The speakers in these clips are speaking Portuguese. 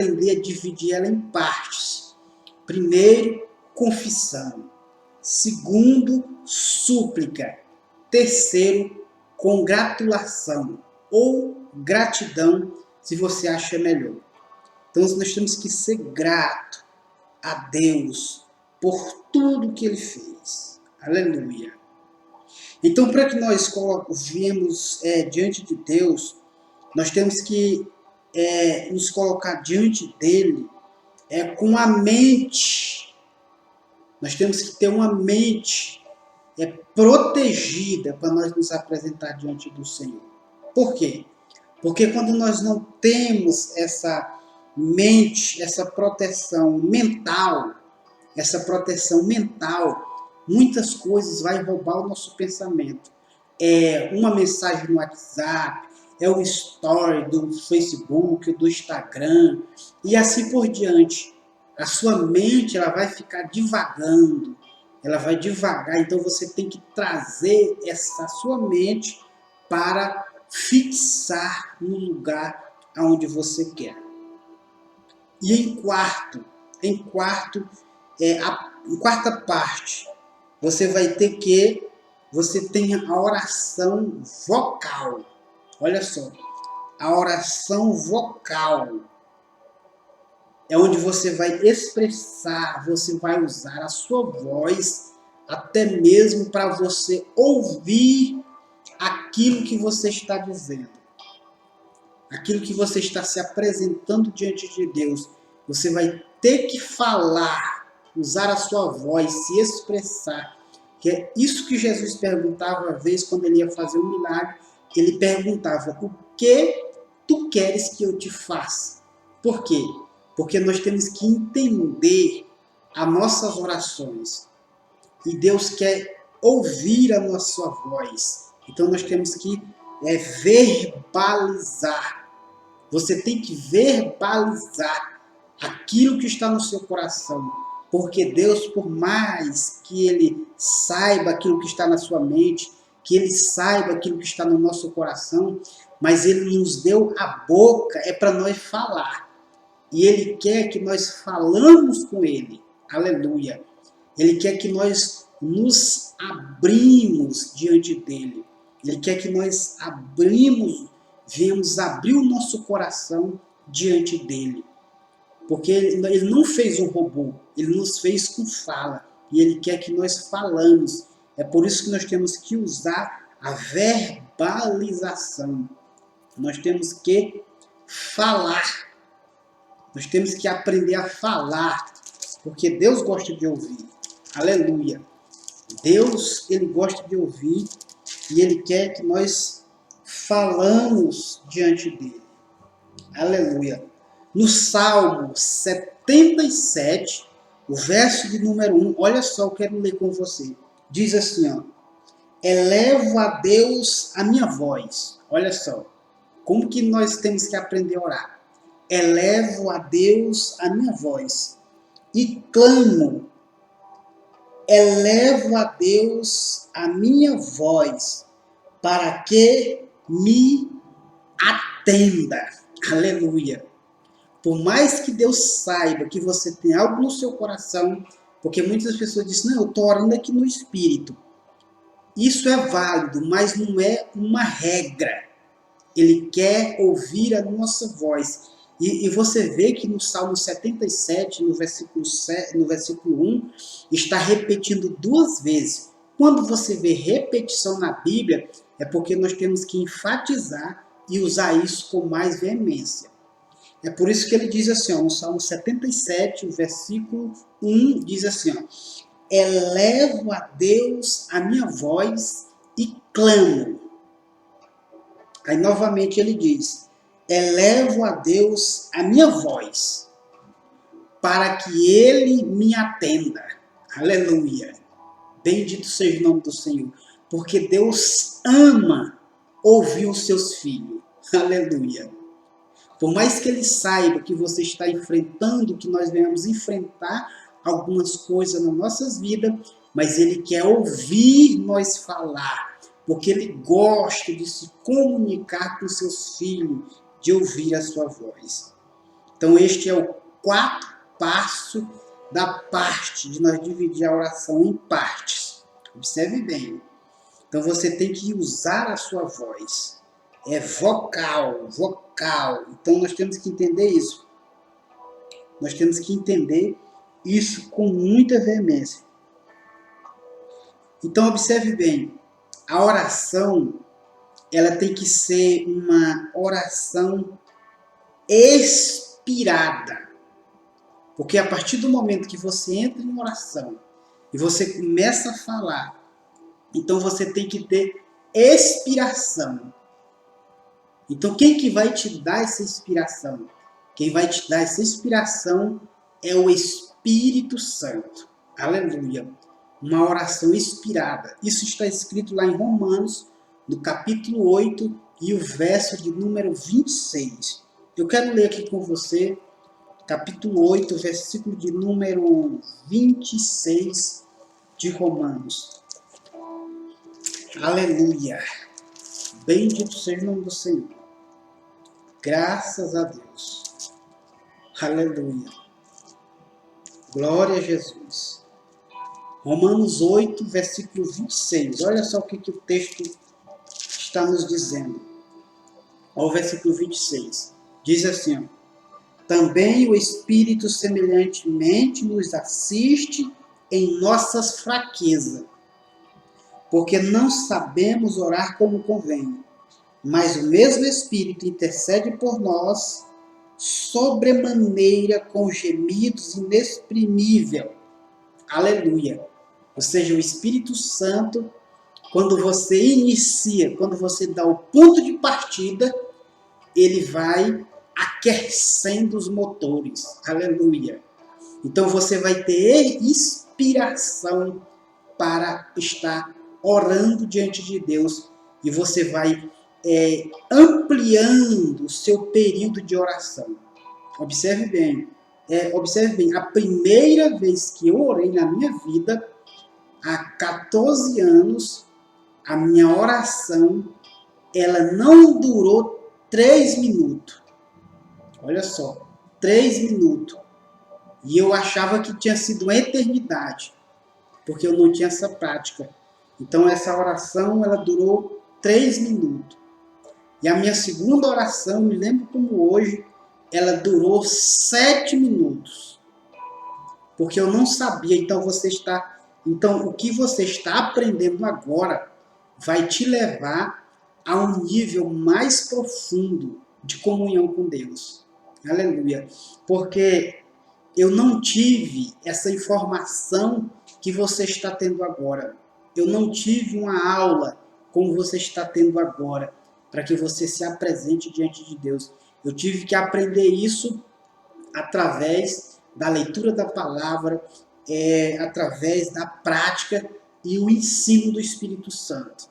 aprender a dividir ela em partes. Primeiro, confissão. Segundo, súplica. Terceiro, congratulação ou gratidão, se você acha melhor. Então nós temos que ser grato a Deus por tudo que Ele fez. Aleluia. Então, para que nós viemos diante de Deus, nós temos que nos colocar diante dele com a mente. Nós temos que ter uma mente protegida para nós nos apresentar diante do Senhor. Por quê? Porque quando nós não temos essa mente, essa proteção mental, muitas coisas vai roubar o nosso pensamento. Uma mensagem no WhatsApp, o story do Facebook, do Instagram, e assim por diante. A sua mente ela vai ficar divagando, ela vai devagar, então você tem que trazer essa sua mente para fixar no lugar aonde você quer. E em quarta parte, você vai ter que você tem a oração vocal. Olha só, a oração vocal é onde você vai expressar, você vai usar a sua voz, até mesmo para você ouvir aquilo que você está dizendo. Aquilo que você está se apresentando diante de Deus. Você vai ter que falar, usar a sua voz, se expressar. Que é isso que Jesus perguntava uma vez quando ele ia fazer um milagre. Ele perguntava, o que tu queres que eu te faça? Por quê? Porque nós temos que entender as nossas orações. E Deus quer ouvir a nossa voz. Então nós temos que verbalizar. Você tem que verbalizar aquilo que está no seu coração. Porque Deus, por mais que Ele saiba aquilo que está na sua mente, que Ele saiba aquilo que está no nosso coração, mas Ele nos deu a boca, para nós falar. E Ele quer que nós falamos com Ele. Aleluia. Ele quer que nós nos abrimos diante dEle. Ele quer que nós viemos abrir o nosso coração diante dEle. Porque Ele não fez um robô, Ele nos fez com fala. E Ele quer que nós falamos. É por isso que nós temos que usar a verbalização. Nós temos que falar. Nós temos que aprender a falar. Porque Deus gosta de ouvir. Aleluia. Deus, Ele gosta de ouvir. E Ele quer que nós falamos diante dEle. Aleluia. No Salmo 77, o verso de número 1, olha só, eu quero ler com você. Diz assim, ó, elevo a Deus a minha voz. Olha só, como que nós temos que aprender a orar? Elevo a Deus a minha voz e clamo. Elevo a Deus a minha voz para que me atenda. Aleluia. Por mais que Deus saiba que você tem algo no seu coração, porque muitas pessoas dizem, não, eu estou orando aqui no Espírito. Isso é válido, mas não é uma regra. Ele quer ouvir a nossa voz. E você vê que no Salmo 77, no versículo 1, está repetindo 2 vezes. Quando você vê repetição na Bíblia, é porque nós temos que enfatizar e usar isso com mais veemência. É por isso que ele diz assim, ó, no Salmo 77, o versículo 1, diz assim, ó, elevo a Deus a minha voz e clamo. Aí novamente ele diz, elevo a Deus a minha voz para que Ele me atenda. Aleluia. Bendito seja o nome do Senhor. Porque Deus ama ouvir os seus filhos. Aleluia. Por mais que Ele saiba que você está enfrentando, que nós venhamos enfrentar algumas coisas nas nossas vidas, mas Ele quer ouvir nós falar, porque Ele gosta de se comunicar com seus filhos, de ouvir a sua voz. Então este é o quarto passo da parte, de nós dividir a oração em partes. Observe bem. Então você tem que usar a sua voz. É vocal. Então nós temos que entender isso. Nós temos que entender isso com muita veemência. Então observe bem. A oração, ela tem que ser uma oração expirada. Porque a partir do momento que você entra em oração e você começa a falar, então você tem que ter expiração. Então quem que vai te dar essa inspiração? Quem vai te dar essa inspiração é o Espírito Santo. Aleluia. Uma oração inspirada. Isso está escrito lá em Romanos, no capítulo 8 e o verso de número 26. Eu quero ler aqui com você, capítulo 8, versículo de número 26 de Romanos. Aleluia. Bendito seja o nome do Senhor. Graças a Deus. Aleluia. Glória a Jesus. Romanos 8, versículo 26. Olha só o que o texto está nos dizendo. Ao versículo 26. Diz assim, ó, também o Espírito semelhantemente nos assiste em nossas fraquezas, porque não sabemos orar como convém, mas o mesmo Espírito intercede por nós sobremaneira com gemidos inexprimíveis. Aleluia. Ou seja, o Espírito Santo, quando você inicia, quando você dá o ponto de partida, ele vai aquecendo os motores. Aleluia. Então você vai ter inspiração para estar orando diante de Deus e você vai ampliando o seu período de oração. Observe bem. A primeira vez que eu orei na minha vida, há 14 anos, a minha oração, ela não durou 3 minutos. Olha só, 3 minutos. E eu achava que tinha sido uma eternidade, porque eu não tinha essa prática. Então essa oração, ela durou 3 minutos. E a minha segunda oração, me lembro como hoje, ela durou 7 minutos. Porque eu não sabia. Então o que você está aprendendo agora vai te levar a um nível mais profundo de comunhão com Deus. Aleluia. Porque eu não tive essa informação que você está tendo agora. Eu não tive uma aula como você está tendo agora, para que você se apresente diante de Deus. Eu tive que aprender isso através da leitura da palavra, através da prática e o ensino do Espírito Santo.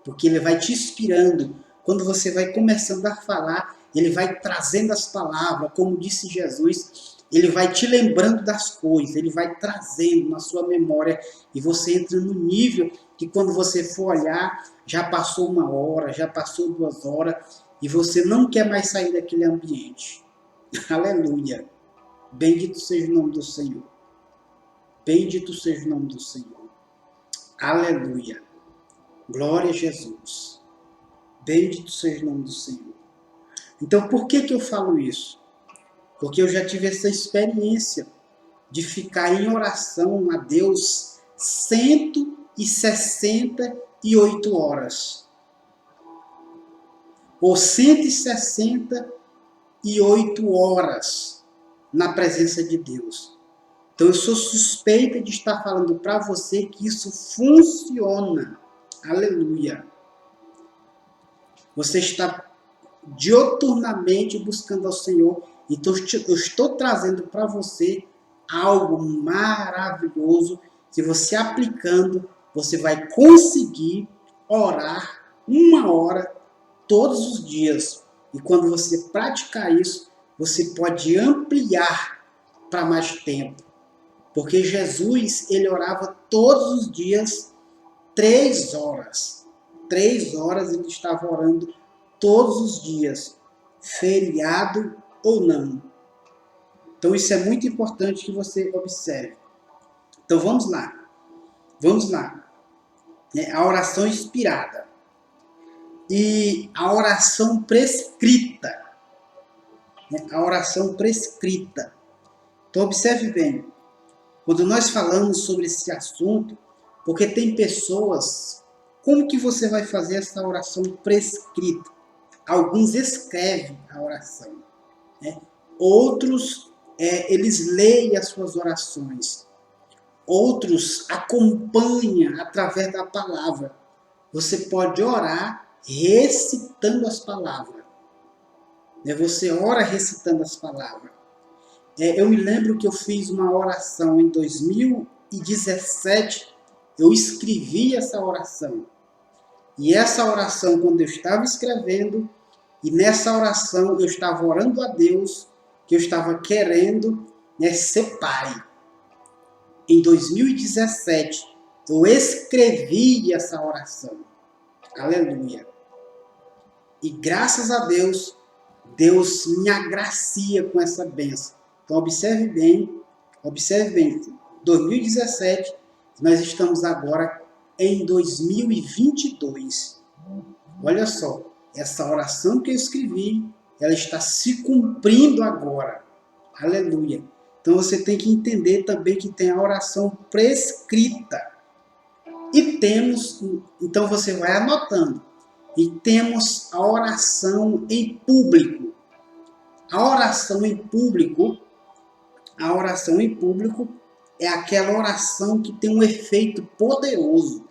Porque ele vai te inspirando. Quando você vai começando a falar, ele vai trazendo as palavras, como disse Jesus, ele vai te lembrando das coisas, ele vai trazendo na sua memória e você entra no nível que quando você for olhar, já passou 1 hora, já passou 2 horas e você não quer mais sair daquele ambiente. Aleluia. Bendito seja o nome do Senhor. Bendito seja o nome do Senhor. Aleluia. Glória a Jesus. Bendito seja o nome do Senhor. Então, por que eu falo isso? Porque eu já tive essa experiência de ficar em oração a Deus 168 horas. Ou 168 horas na presença de Deus. Então eu sou suspeita de estar falando para você que isso funciona. Aleluia. Você está dioturnamente buscando ao Senhor. Então eu estou trazendo para você algo maravilhoso. Se você aplicando, você vai conseguir orar 1 hora todos os dias. E quando você praticar isso, você pode ampliar para mais tempo. Porque Jesus, ele orava todos os dias 3 horas. 3 horas ele estava orando todos os dias, feriado ou não. Então isso é muito importante que você observe. Então vamos lá. Vamos lá. A oração inspirada. E a oração prescrita. A oração prescrita. Então observe bem. Quando nós falamos sobre esse assunto, porque tem pessoas, como que você vai fazer essa oração prescrita? Alguns escrevem a oração, né? Outros, eles leem as suas orações. Outros acompanham através da palavra. Você pode orar recitando as palavras. Você ora recitando as palavras. Eu me lembro que eu fiz uma oração em 2017, eu escrevi essa oração. E essa oração, quando eu estava escrevendo, e nessa oração eu estava orando a Deus, que eu estava querendo ser pai. Em 2017, eu escrevi essa oração. Aleluia. E graças a Deus, Deus me agracia com essa bênção. Então observe bem, 2017, nós estamos agora em 2022. Olha só, essa oração que eu escrevi, ela está se cumprindo agora. Aleluia. Então você tem que entender também que tem a oração prescrita. E temos, então você vai anotando, e temos a oração em público. A oração em público é aquela oração que tem um efeito poderoso,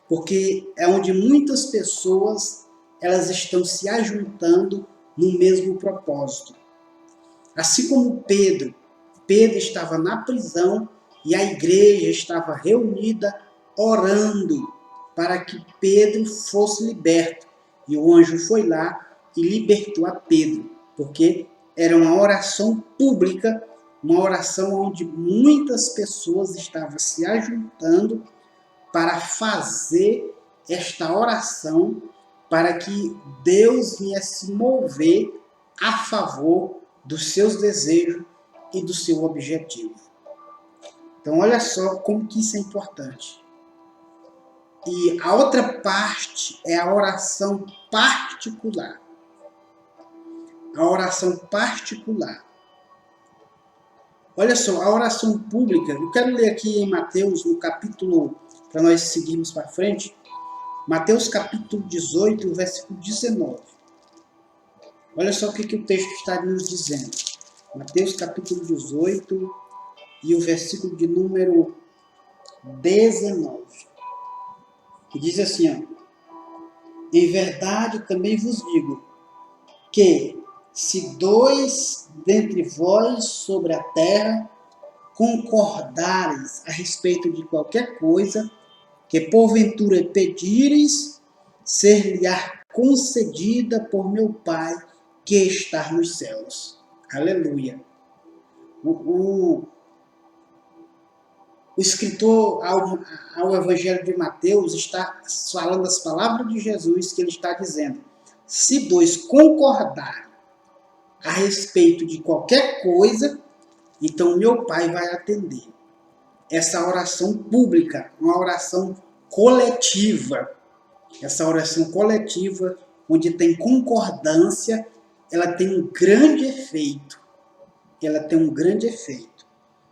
porque é onde muitas pessoas elas estão se ajuntando no mesmo propósito. Assim como Pedro estava na prisão e a igreja estava reunida orando para que Pedro fosse liberto. E o anjo foi lá e libertou a Pedro, porque era uma oração pública, uma oração onde muitas pessoas estavam se ajuntando para fazer esta oração, para que Deus viesse mover a favor dos seus desejos e do seu objetivo. Então olha só como que isso é importante. E a outra parte é a oração particular. A oração particular. Olha só, a oração pública, eu quero ler aqui em Mateus, no capítulo, para nós seguirmos para frente, Mateus capítulo 18, versículo 19. Olha só o que o texto está nos dizendo. Mateus capítulo 18 e o versículo de número 19. Que diz assim, ó: em verdade também vos digo, que se dois dentre vós sobre a terra concordares a respeito de qualquer coisa, que porventura pedires, ser-lhe-á concedida por meu Pai que está nos céus. Aleluia. O escritor ao Evangelho de Mateus está falando as palavras de Jesus, que ele está dizendo: se dois concordarem a respeito de qualquer coisa, então meu Pai vai atender. Essa oração pública, uma oração coletiva. Essa oração coletiva, onde tem concordância, ela tem um grande efeito.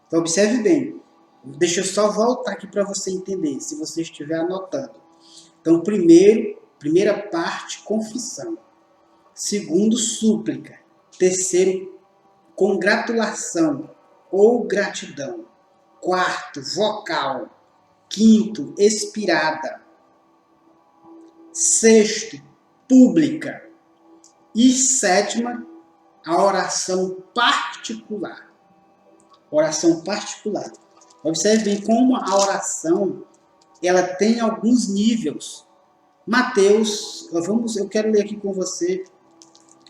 Então observe bem. Deixa eu só voltar aqui para você entender, se você estiver anotando. Então, primeira parte, confissão. Segundo, súplica. Terceiro, congratulação ou gratidão. Quarto, vocal. Quinto, expirada. Sexto, pública. E sétima, a oração particular. Oração particular. Observe bem como a oração ela tem alguns níveis. Mateus, eu quero ler aqui com você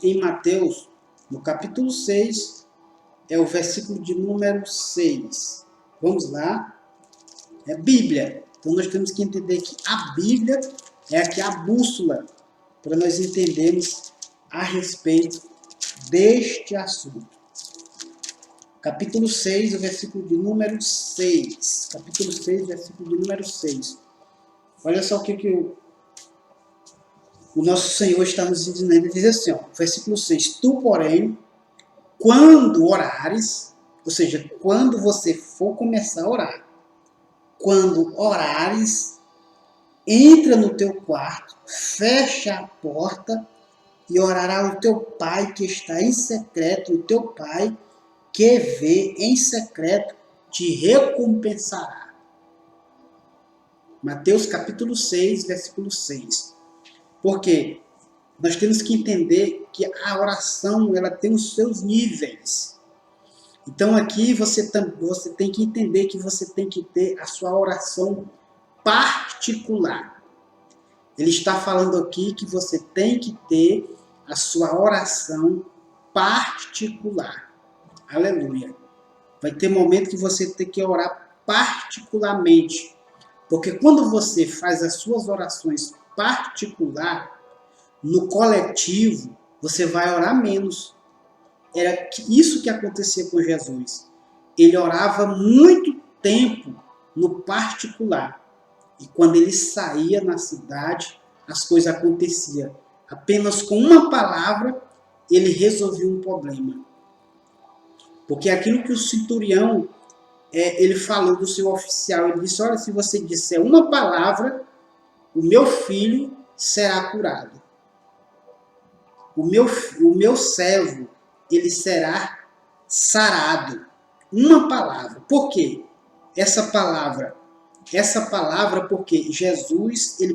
em Mateus, no capítulo 6, é o versículo de número 6. Vamos lá. É Bíblia. Então nós temos que entender que a Bíblia é aqui a bússola para nós entendermos a respeito deste assunto. capítulo 6, o versículo de número 6. Capítulo 6, versículo de número 6. Olha só o que o nosso Senhor está nos dizendo. Ele diz assim, ó, versículo 6. Tu, porém, quando orares, ou seja, quando você for começar a orar, quando orares, entra no teu quarto, fecha a porta e orará o teu pai que está em secreto, o teu pai que vê em secreto te recompensará. Mateus capítulo 6, versículo 6. Porque nós temos que entender que a oração ela tem os seus níveis. Então aqui você tem que entender que você tem que ter a sua oração particular. Ele está falando aqui que você tem que ter a sua oração particular. Aleluia. Vai ter momento que você tem que orar particularmente. Porque quando você faz as suas orações particular, no coletivo, você vai orar menos. Era isso que acontecia com Jesus. Ele orava muito tempo no particular. E quando ele saía na cidade, as coisas aconteciam. Apenas com uma palavra, ele resolvia um problema. Porque aquilo que o centurião, ele falou do seu oficial, ele disse, olha, se você disser uma palavra, o meu filho será curado. O meu servo, ele será sarado. Uma palavra. Por quê? Essa palavra porque Jesus, ele